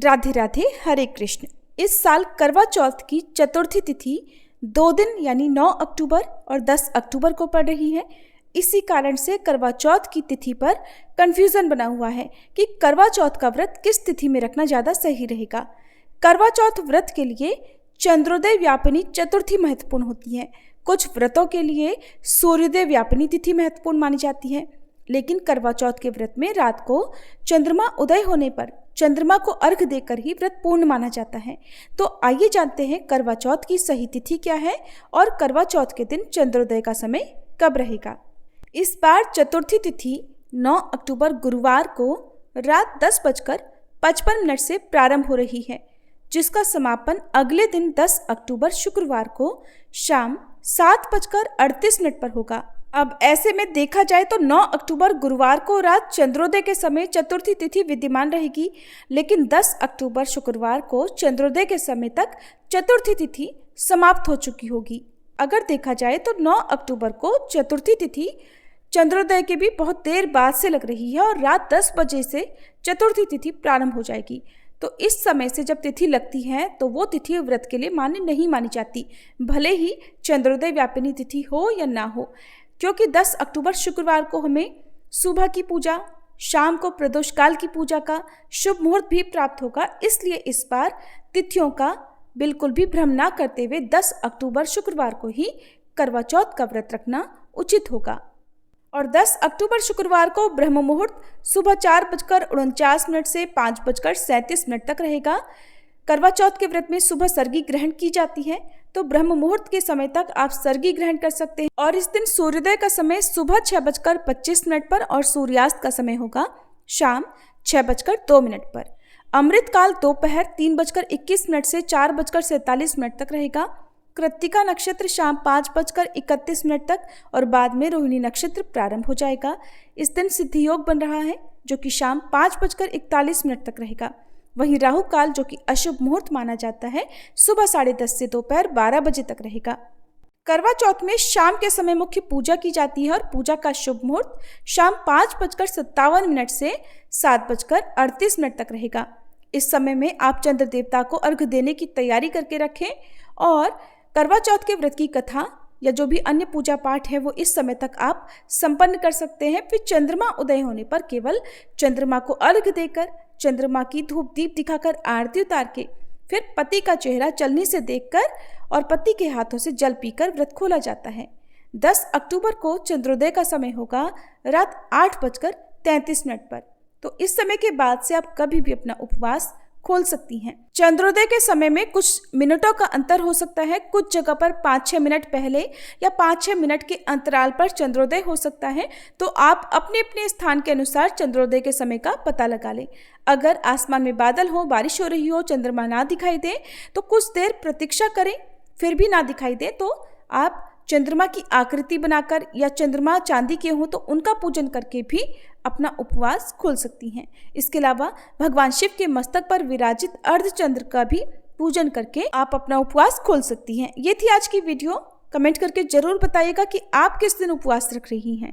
राधे राधे, हरे कृष्ण। इस साल करवा चौथ की चतुर्थी तिथि 2 दिन यानी 9 अक्टूबर और 10 अक्टूबर को पड़ रही है। इसी कारण से करवा चौथ की तिथि पर कंफ्यूजन बना हुआ है कि करवा चौथ का व्रत किस तिथि में रखना ज़्यादा सही रहेगा। करवा चौथ व्रत के लिए चंद्रोदय व्यापिनी चतुर्थी महत्वपूर्ण होती है। कुछ व्रतों के लिए सूर्योदय व्यापिनी तिथि महत्वपूर्ण मानी जाती है, लेकिन करवा चौथ के व्रत में रात को चंद्रमा उदय होने पर चंद्रमा को अर्घ देकर ही व्रत पूर्ण माना जाता है। तो आइए जानते हैं करवा चौथ की सही तिथि क्या है और करवा चौथ के दिन चंद्रोदय का समय कब रहेगा। इस बार चतुर्थी तिथि 9 अक्टूबर गुरुवार को रात 10:55 से प्रारंभ हो रही है, जिसका समापन अगले दिन 10 अक्टूबर शुक्रवार को शाम 7:38 पर होगा। अब ऐसे में देखा जाए तो 9 अक्टूबर गुरुवार को रात चंद्रोदय के समय चतुर्थी तिथि विद्यमान रहेगी, लेकिन 10 अक्टूबर शुक्रवार को चंद्रोदय के समय तक चतुर्थी तिथि समाप्त हो चुकी होगी। अगर देखा जाए तो 9 अक्टूबर को चतुर्थी तिथि चंद्रोदय के भी बहुत देर बाद से लग रही है और रात 10 बजे से चतुर्थी तिथि प्रारंभ हो जाएगी। तो इस समय से जब तिथि लगती है तो वो तिथि व्रत के लिए मान्य नहीं मानी जाती, भले ही चंद्रोदय व्यापिनी तिथि हो या ना हो, क्योंकि 10 अक्टूबर शुक्रवार को हमें सुबह की पूजा, शाम को प्रदोष काल की पूजा का शुभ मुहूर्त भी प्राप्त होगा। इसलिए इस बार तिथियों का बिल्कुल भी भ्रम ना करते हुए 10 अक्टूबर शुक्रवार को ही करवा चौथ का व्रत रखना उचित होगा। और 10 अक्टूबर शुक्रवार को ब्रह्म मुहूर्त सुबह 4:49 से 5:37 तक रहेगा। करवा चौथ के व्रत में सुबह सर्गी ग्रहण की जाती है, तो ब्रह्म मुहूर्त के समय तक आप सर्गी ग्रहण कर सकते हैं। और इस दिन सूर्योदय का समय सुबह 6:25 पर और सूर्यास्त का समय होगा शाम 6:02 पर। अमृत काल दोपहर 3:21 से 4:47 तक रहेगा। कृत्तिका नक्षत्र शाम 5:31 तक और बाद में रोहिणी नक्षत्र प्रारंभ हो जाएगा। इस दिन सिद्धि योग बन रहा है, जो कि शाम 5:41 तक रहेगा। वहीं राहु काल, जो कि अशुभ मुहूर्त माना जाता है, सुबह 10:30 से दोपहर 12 बजे तक रहेगा। करवा चौथ में शाम के समय मुख्य पूजा की जाती है और पूजा का शुभ मुहूर्त शाम 5:57 से 7:38 तक रहेगा। इस समय में आप चंद्र देवता को अर्घ देने की तैयारी करके रखें और करवा चौथ के व्रत की कथा या जो भी अन्य पूजा पाठ है वो इस समय तक आप संपन्न कर सकते हैं। फिर चंद्रमा उदय होने पर केवल चंद्रमा को अर्घ देकर, चंद्रमा की धूप दीप दिखाकर आरती उतार के फिर पति का चेहरा चलनी से देखकर और पति के हाथों से जल पीकर व्रत खोला जाता है। 10 अक्टूबर को चंद्रोदय का समय होगा रात 8:33 पर। तो इस समय के बाद से आप कभी भी अपना उपवास खोल सकती हैं। चंद्रोदय के समय में कुछ मिनटों का अंतर हो सकता है, कुछ जगह पर 5-6 मिनट पहले या 5-6 मिनट के अंतराल पर चंद्रोदय हो सकता है। तो आप अपने अपने स्थान के अनुसार चंद्रोदय के समय का पता लगा लें। अगर आसमान में बादल हो, बारिश हो रही हो, चंद्रमा ना दिखाई दे तो कुछ देर प्रतीक्षा करें, फिर भी ना दिखाई दे तो आप चंद्रमा की आकृति बनाकर या चंद्रमा चांदी के हों तो उनका पूजन करके भी अपना उपवास खोल सकती हैं। इसके अलावा भगवान शिव के मस्तक पर विराजित अर्धचंद्र का भी पूजन करके आप अपना उपवास खोल सकती हैं। ये थी आज की वीडियो। कमेंट करके जरूर बताइएगा कि आप किस दिन उपवास रख रही हैं।